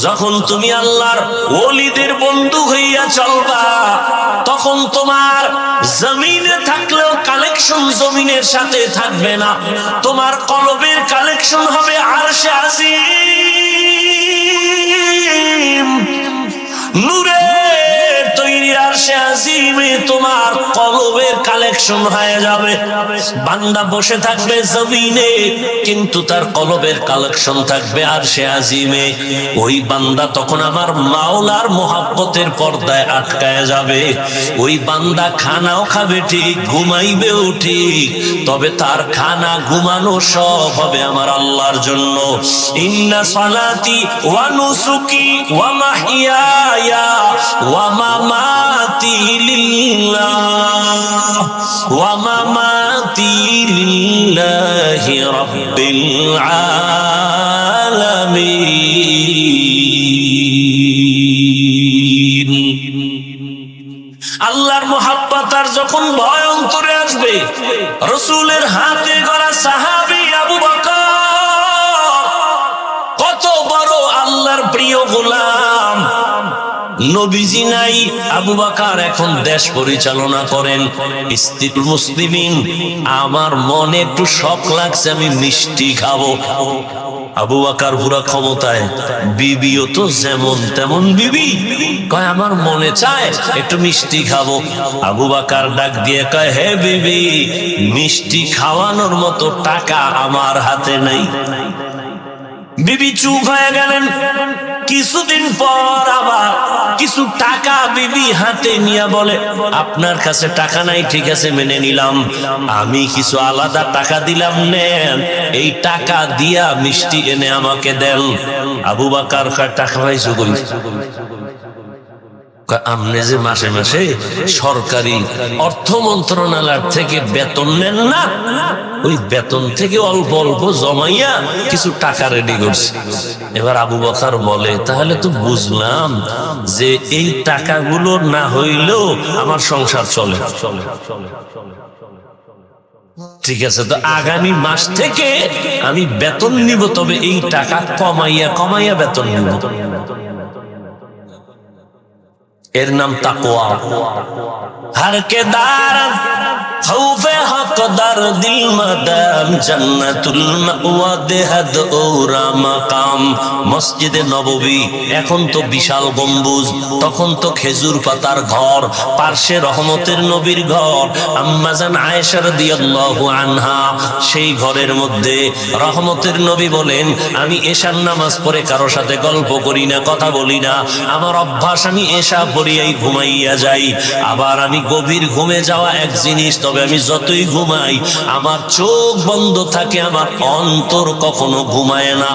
যখন তুমি আল্লাহর ওলিদের বন্ধু হইয়া চলবা, তখন তোমার জমিনে থাকলেও কালেকশন জমিনের সাথে থাকবে না, তোমার কলবের কালেকশন হবে আরশে আজিম। নূরের তৈরি আরশে আজিমে তোমার কলবের কালেকশন হয়ে যাবে। বান্দা বসে থাকবে জমিনে, কিন্তু তার কলবের কালেকশন থাকবে আরশে আজিমে। ওই বান্দা তখন আমার মাওলার মোহাব্বতের পর্দায় আটকায় যাবে। ওই বান্দা খানাও খাবে ঠিক, ঘুমাইবেও ঠিক, তবে তার খানা ঘুমানো সব হবে আমার আল্লাহর জন্য। ইন্না সালাতি ওয়া নুসুকি ওয়া মাহইয়ায়া ওয়া মামাতি লিল্লাহ ওয়া মামাতি লিল্লাহি রাব্বিল আলামিন। আল্লাহর মুহাব্বত আর যখন ভয় অন্তরে আসবে, রাসূলের হাতে গড়া সাহাবী আবু বকর কত বড় আল্লাহর প্রিয় গোলাম। নবীজি নাই, আবু বকর এখন দেশ পরিচালনা করেন, ইস্তিকুল মুসলিমিন। আমার মনে একটু শখ লাগছে, আমি মিষ্টি খাবো। আবু বকর পুরা ক্ষমতায়, বিবিও তো যেমন তেমন বিবি, কয় আমার মনে চায় একটু মিষ্টি খাবো। আবু বকর ডাক দিয়ে কয়, হে বিবি, মিষ্টি খাওয়ানোর মতো টাকা আমার হাতে নাই। বিবি চুপ হয়ে গেলেন। কিছুদিন পর আবার কিছু টাকা বিবি হাতে নিয়ে বলে, আপনার কাছে টাকা নাই, ঠিক আছে মেনে নিলাম, আমি কিছু আলাদা টাকা দিলাম, নেন, এই টাকা দিয়া মিষ্টি এনে আমাকে দেন। আবু বকর টাকা পাইছো কই? আপনি যে মাসে মাসে সরকারি অর্থ মন্ত্রণালয় থেকে বেতন নেন না, ওই বেতন থেকে অল্প অল্প জমাইয়া কিছু টাকা রেডি করছি। এবার আবু বকর বলে, তাহলে তো বুঝলাম যে এই টাকাগুলো না হইলেও আমার সংসার চলে। ঠিক আছে, তো আগামী মাস থেকে আমি বেতন নিব, তবে এই টাকা কমাইয়া কমাইয়া বেতন নিব। এর নাম তাকওয়া। हर के दार खौफे हक दर दिल मदाम जन्नतुल मावा देहद ओरा माकाम। মসজিদে নববী এখন তো বিশাল গম্বুজ, তখন তো খেজুর পাতার ঘর, পার্শ্বে রহমতের নবীর ঘর। আম্মা জান আয়েশা রাদিয়াল্লাহু আনহা, সেই ঘরের মধ্যে রহমতের নবী বলেন, আমি এশার নামাজ পড়ে কারো সাথে গল্প করি না, কথা বলি না। আমার অভ্যাস, আমি এশা পড়িয়াই ঘুমাইয়া যাই। আবার আমি গভীর ঘুমে যাওয়া এক জিনিস, তবে আমি যতই ঘুমাই আমার চোখ বন্ধ থাকে, আমার অন্তর কখনো ঘুমায় না।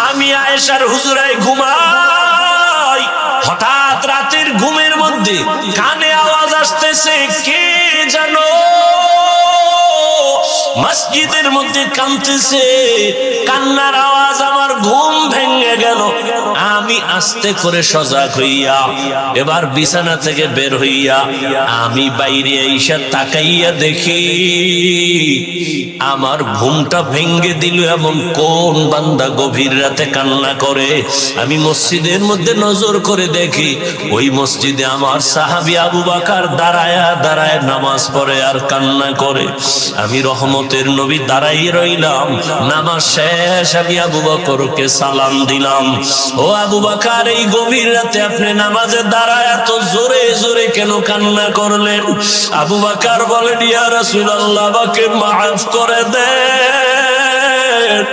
আমি আয়েশার হুজুরায় ঘুমাই, হঠাৎ রাতের ঘুমের মধ্যে কানে আওয়াজ আসতেছে, কে জানো মসজিদের মধ্যে কাঁদতেছে, কান্নার আওয়াজ, আমার ঘুম ভেঙে গেল। আমি আস্তে করে সজাগ হইয়া এবার বিছানা থেকে বের হইয়া আমি বাইরে আইসা তাকাইয়া দেখি আমার ঘুমটা ভেঙ্গে দিল এমন কোন বান্দা গভীর রাতে কান্না করে। আমি মসজিদের মধ্যে নজর করে দেখি ওই মসজিদে আমার সাহাবী আবু বকর দাঁড়ায়া দাঁড়ায় নামাজ পড়ে আর কান্না করে। আমি রহমতের নবী দাঁড়াই রইলাম, নামাজ শেষ আমি আবু বকরকে সালাম দিলাম, ও আবু বকর এই গভীর রাতে আপনি নামাজে দাঁড়ায় এত জোরে জোরে কেন কান্না করলেন? আবু বকর বলেন, ইয়া রাসূলুল্লাহ আমাকে মাফ করে দেন,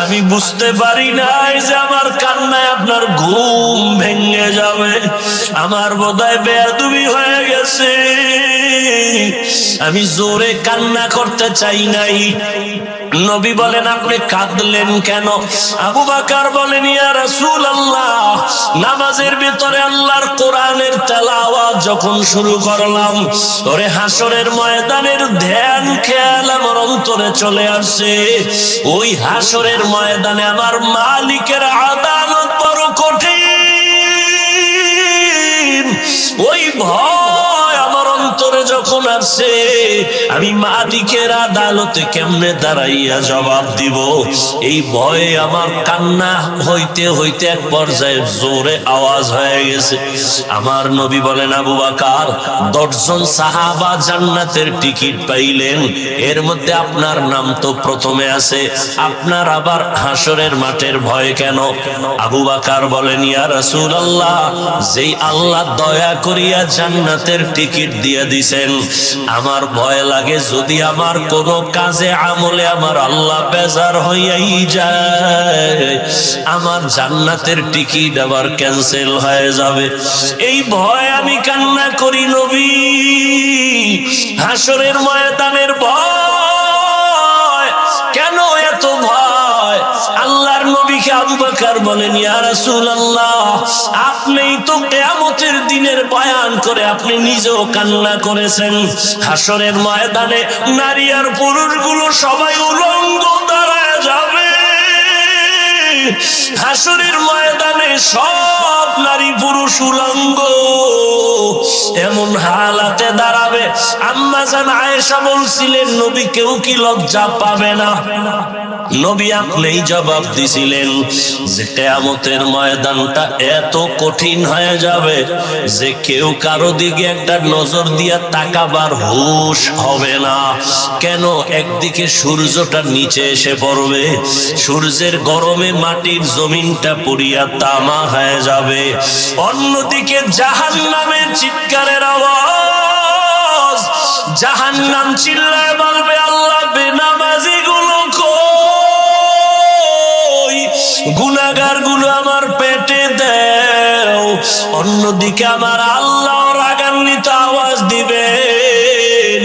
আমি বুঝতে পারি নাই যে আমার কান্নায় আপনার ঘুম ভেঙে যাবে, আমার বোধহয় বেয়াদবি হয়ে গেছে, আমি জোরে কান্না করতে চাই নাই। নবী বলেন, আপনি কাঁদলেন কেন? আবু বকর বলেন, ইয়া রাসূলুল্লাহ নামাজের ভিতরে আল্লাহর কোরআনের তেলাওয়াত যখন শুরু করলাম, ওরে হাসরের ময়দানের ধ্যান খেয়াল আমার অন্তরে চলে আসছে। ওই হাসরের ময়দানে আমার মালিকের আদালত বড় কঠিন, ওই ভয় আমার অন্তরে যখন আসছে, আমি মালিকের আদালতে কেমনে দাঁড়াইয়া জবাব দিব, এই ভয়ে আমার কান্না হইতে হইতে এক পর্যায়ে জোরে আওয়াজ হয়ে গেছে। আমার নবী বলেন, আবু বকর 10 জন সাহাবা জান্নাতের টিকিট পাইলেন, এর মধ্যে আপনার নাম তো প্রথমে আছে, আপনার আবার হাসরের মাঠের ভয় কেন? আবু বকর বলেন, ইয়া রাসূলুল্লাহ যেই আল্লাহ দয়া করিয়া জান্নাতের টিকিট দিয়ে দিছেন, আমার ভয় লাগে যদি আমার কোন কাজে আমলে আমার আল্লাহ বেজার হইয়াই যায়, আমার জান্নাতের টিকিট আবার ক্যান্সেল হয়ে যাবে, এই ভয় আমি কান্না করি। নবী হাসরের ময়দানের ভয় কেন, এত ভয়? আল্লাহর নবীকে আবু বকর বলেন, ইয়া রাসূলুল্লাহ আপনিই তো কিয়ামতের দিনের বয়ান করে আপনি নিজেও কান্না করেছেন, হাসরের ময়দানে নারী আর পুরুষগুলো সবাই উলঙ্গ দাঁড়ায় যাবে, হাসরের ময়দানে সব নারী পুরুষ উলঙ্গ এমন হালাতে দাঁড়াবে। আম্মা জান আয়েশা বলছিলেন, নবী কেউ কি লজ্জা পাবে না? নবী আপনিই জবাব দিছিলেন যে কিয়ামতের ময়দানটা এত কঠিন হয়ে যাবে যে কেউ কারো দিকে একটা নজর দিয়া তাকাবার হুঁশ হবে না। কেন? একদিকে সূর্যটা নিচে এসে পড়বে, সূর্যের গরমে মাটির জমিনটা পুড়িয়া তামা হয়ে যাবে, অন্যদিকে জাহান্নামের চিৎকারের আওয়াজ, জাহান্নাম চিল্লায় বলবে, আল্লাহ বেনামাজি গুলো কই, গুনাহগার গুলো আমার পেটে দাও। অন্যদিকে আমার আল্লাহ রাগান্বিত আওয়াজ দিবেন,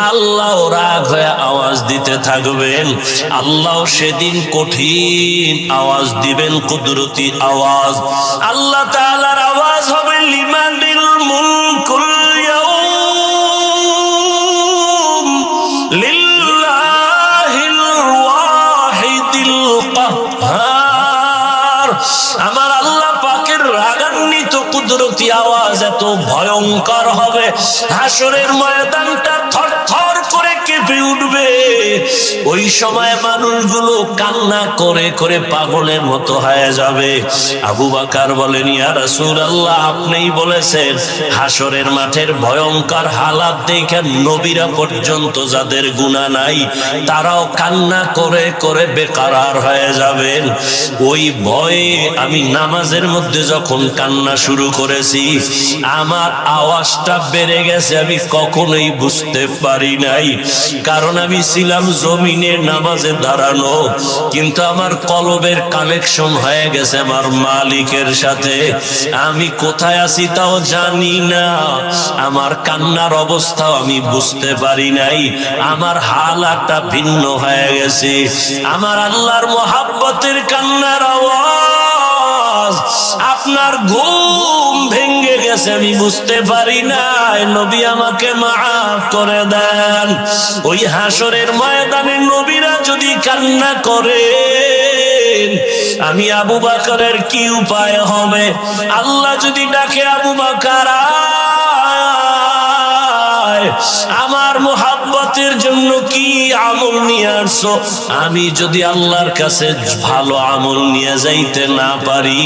আল্লাহ রাগ হয়ে আওয়াজ দিতে থাকবেন, আল্লাহ সেদিন কঠিন আওয়াজ দিবেন, কুদরতি আওয়াজ। আল্লাহ তাআলার আওয়াজ হবে, লিমানিল মুলকুল ইয়াউম লিল্লাহিল ওয়াহিদিল কাহ্হার। আমার আল্লাহ পাকের রাগান্বিত কুদরতি আওয়াজ এত ভয়ঙ্কর হবে, হাসরের ময়দানটা থরথর করে কেঁপে উঠবে। ওই সময় মানুষগুলো কান্না করে করে পাগলের মতো হয়ে যাবে। আবু বকর বলেন, ইয়া রাসূলুল্লাহ আপনিই বলেছেন হাসরের মাঠের ভয়ঙ্কর হালাত দেখে নবীরা পর্যন্ত যাদের গুনাহ নাই তারাও কান্না করে করে বেকারার হয়ে যাবেন। ওই ভয়ে আমি নামাজের মধ্যে যখন কান্না শুরু করেছি, আমার আওয়াজটা বেড়ে গেছে, আমি কখনোই বুঝতে পারি নাই, কারণ আমি ছিলাম জমিনে নামাজে দাঁড়ানো, কিন্তু আমার কলবের কানেকশন হয়ে গেছে আমার মালিকের সাথে। আমি কোথায় আছি তাও জানি না, আমার কান্নার অবস্থাও আমি বুঝতে পারি নাই, আমার হালাতটা ভিন্ন হয়ে গেছে। আমার আল্লাহর মহাব্বতের কান্নার আওয়াজ আপনার ঘুম ভেঙে গেছে আমি বুঝতে পারি নাই, নবী আমাকে মাফ করে দেন। ওই হাসরের ময়দানে নবীরা যদি কান্না করে, আমি আবু বকরের কি উপায় হবে? আল্লাহ যদি ডাকে আবু বকর আমার মোহাব্বতের জন্য কি আমল নিয়ে আসছো, আমি যদি আল্লাহর কাছে ভালো আমল নিয়ে যাইতে না পারি,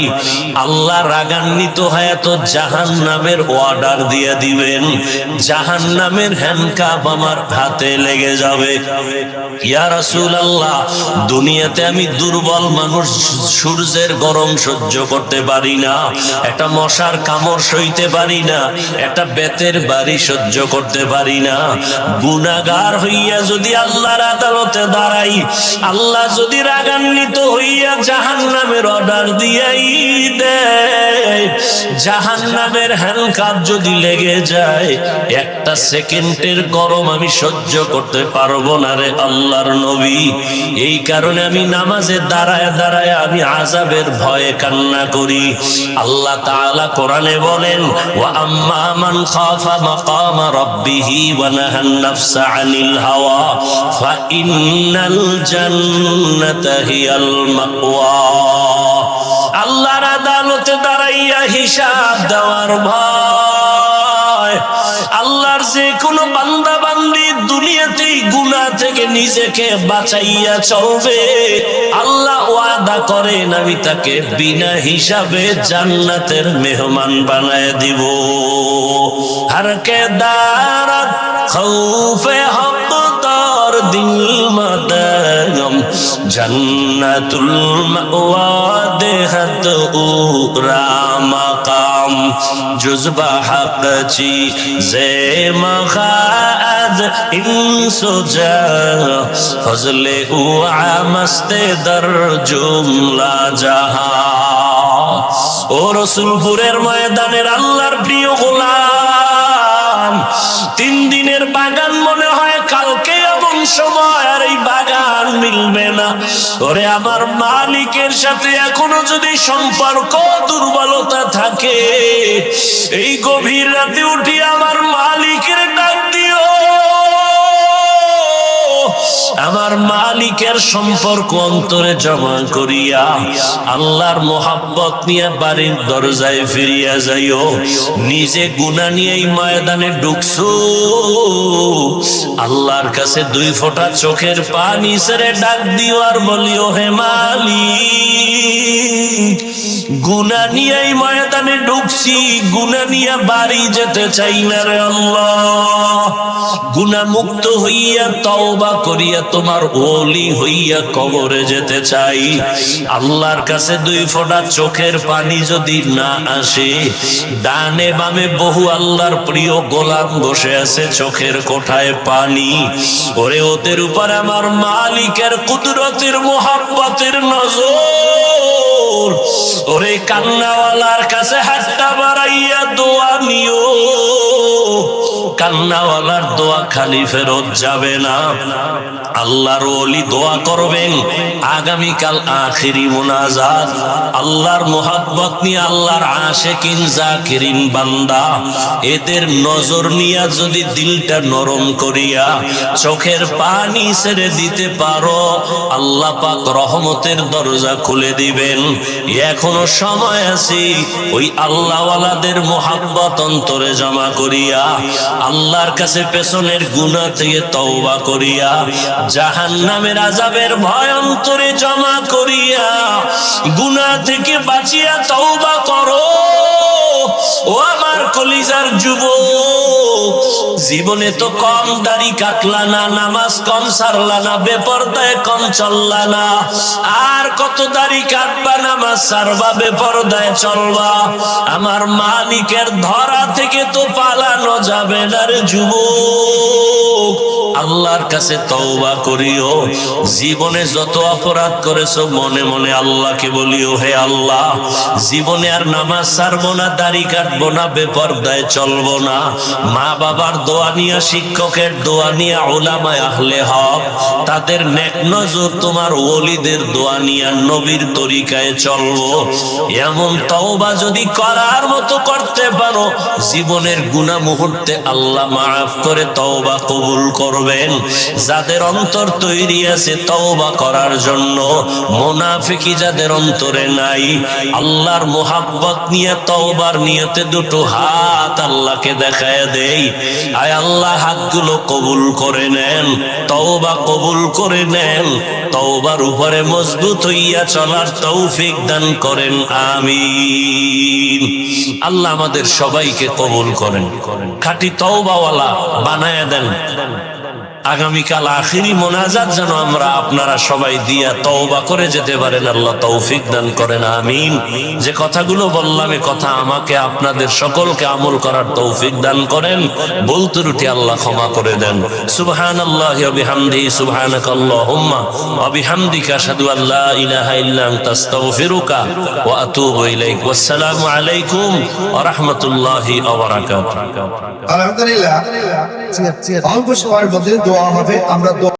আল্লাহ রাগান্বিত হয়ে তো জাহান্নামের অর্ডার দিয়ে দিবেন, জাহান্নামের হ্যান্ডকাপ আমার হাতে লেগে যাবে। ইয়া রাসূলুল্লাহ, দুনিয়াতে আমি দুর্বল মানুষ, সূর্যের গরম সহ্য করতে পারি না, একটা মশার কামড় সইতে পারি না, একটা বেতের বাড়ি সহ্য করতে পারি না। গুনাহগার হইয়া যদি আল্লাহর আদালতে দাঁড়াই, আল্লাহ যদি রাগান্বিত হইয়া জাহান্নামের অর্ডার দিয়াই দেয়, জাহান্নামের হ্যান্ডকাপ যদি লেগে যায়, একটা সেকেন্ডের গরম আমি সহ্য করতে পারবো না রে আল্লাহর নবী। এই কারণে আমি নামাজে দাঁড়ায় দাঁড়ায় আমি আযাবের ভয়ে কান্না করি। আল্লাহ তাআলা কোরআনে বলেন, ওয়া আম্মা মান খাফা মাকাম রাব্বিহি ওয়া নাহান নাফসা আনিল হাওয়া ফাইন্নাল জান্নাতা হিয়াল মাওয়া। আল্লাহর আদালতে দাঁড়াইয়া হিসাব দেওয়ার ভয়। আল্লাহর যে কোনো বান্দা বান্দি দুনিয়াতেই গুনাহ থেকে নিজেকে বাঁচাইয়া চলবে, আল্লাহ ওয়াদা করেন আমি তাকে বিনা হিসাবে জান্নাতের মেহমান বানায় দিব। হর কে দারত খৌফে হক তার দিল মদগম জান্নাতুল মাওয়া দেহত উরা মাকাম জুজবা হক চি জে মখাদ ইনসুজা ফজলে উ আমস্তে দর জুমলা জাহা। ও রসুলপুরের ময়দানের আল্লাহর প্রিয় গোলাম, 3 দিনের বাগান মনে হয় কালকে এমন সময় আর এই বাগান মিলবে না। ওরে আমার মালিকের সাথে এখনো যদি সম্পর্ক দুর্বলতা থাকে, এই গভীর রাতে উঠি আমার মালিকের ডাক দিও। আমার মালিকের সম্পর্ক অন্তরে জমা করিয়া আল্লাহর মোহাব্বত নিয়ে বাড়ির দরজায় ফিরিয়া যাইও। নিজে গুনাহ নিয়ে এই ময়দানে ঢুকছো, আল্লাহর কাছে 2 ফোঁটা চোখের পানি ছেড়ে ডাক দিও আর বলিও, হে মালিক, গুনাহ নিয়ে এই ময়দানে ঢুকছি, গুনাহ নিয়ে বাড়ি যেতে চাই না রে আল্লাহ। গুনাহ মুক্ত হইয়া তওবা করিয়া তোমার ওলি হইয়া কবরে যেতে চাই। আল্লাহর কাছে 2 ফোঁটা চোখের পানি যদি না আসে, ডানে বামে বহু আল্লাহর প্রিয় গোলাম বসে আছে চোখের কোঠায় পানি। ওরে ওদের উপর আমার মালিকের কুদরতের মোহাব্বতের নজর। ওরে কান্নাওয়ালার কাছে হাতটা বাড়াইয়া দোয়া নিও, কান্নাওয়ালার দোয়া খালি ফেরত যাবে না। আল্লাহর ওলি দোয়া করবেন, আগামীকাল আখিরি মুনাজাত, আল্লাহর মোহাব্বত নিয়ে আল্লাহর আশিকিন জাকিরিন বান্দা, এদের নজর নিয়ে যদি দিলটা নরম করিয়া চোখের পানি ছেড়ে দিতে পারো, আল্লাহ পাক রহমতের দরজা খুলে দিবেন। এখনো সময় আছে, ওই আল্লাহওয়ালাদের মোহাব্বত অন্তরে জমা করিয়া আল্লাহর কাছে পেছনের গুনাহ থেকে তওবা করিয়া জাহান্নামের আযাবের ভয় অন্তরে জমা করিয়া গুনাহ থেকে বাঁচিয়া তওবা করো। ও আমার কলিজার যুবক, জীবনে তো কম দাড়ি কাটলা না, নামাজ কম সারলা না, বেপরদায় কম চললা না, আর কত দাড়ি কাটবা, নামাজ সারবা, বেপরদায় চলবা। আমার মালিকের ধরা থেকে তো পালানো যাবে না রে যুবক। আল্লাহর কাছে তওবা করিও। জীবনে যত অপরাধ করেছো মনে মনে আল্লাহকে বলিও, হে আল্লাহ, জীবনে আর নামাজ ছাড়বো না, দাড়ি কাটবো না, বেপরদায় চলবো না। মা বাবার দোয়া নিয়া, শিক্ষকের দোয়া নিয়া, উলামায়ে আহলে হক তাদের নেক নজর তোমার ওলিদের দোয়া নিয়া নবীর তরিকায় চলবো, এমন তওবা যদি করার মতো করতে পারো, জীবনের গুনাহ মুহূর্তে আল্লাহ মাফ করে তওবা কবুল করবেন। যাদের অন্তর তৈরি আছে তওবা করার জন্য, মুনাফিকি যাদের অন্তরে নাই, আল্লাহর মুহাব্বত নিয়ে তওবার নিয়তে দুটো হাত আল্লাহকে দেখায় দেই, আয় আল্লাহ হাতগুলো কবুল করে নেন, তওবা কবুল করে নেন, তওবার উপরে মজবুত হইয়া চলার তৌফিক দান করেন, আমিন। আল্লাহ আমাদের সবাইকে কবুল করেন, খাঁটি তওবাওয়ালা বানায়া দেন। আগামীকাল আখিরি মোনাজাত যেন আমরা আপনারা সবাই দিয়া তওবা করে যেতে পারেন, আল্লাহ তৌফিক দান করেন, আমিন। যে কথাগুলো বললাম এ কথা আমাকে আপনাদের সকলকে আমল করার তৌফিক দান করেন, ভুল ত্রুটি আল্লাহ ক্ষমা করে দেন। সুবহানাল্লাহি ওয়া বিহামদিহি, সুবহানাকাল্লাহুম্মা ওয়া বিহামদিকা, আশহাদু আল্লা ইলাহা ইল্লা আনতা, আস্তাগফিরুকা ওয়া আতুবু ইলাইক। ওয়াসসালামু আলাইকুম ওয়া রাহমাতুল্লাহি ওয়া বারাকাতুহু। আলহামদুলিল্লাহ, অল্প সময়ের মধ্যে দোয়া হবে। আমরা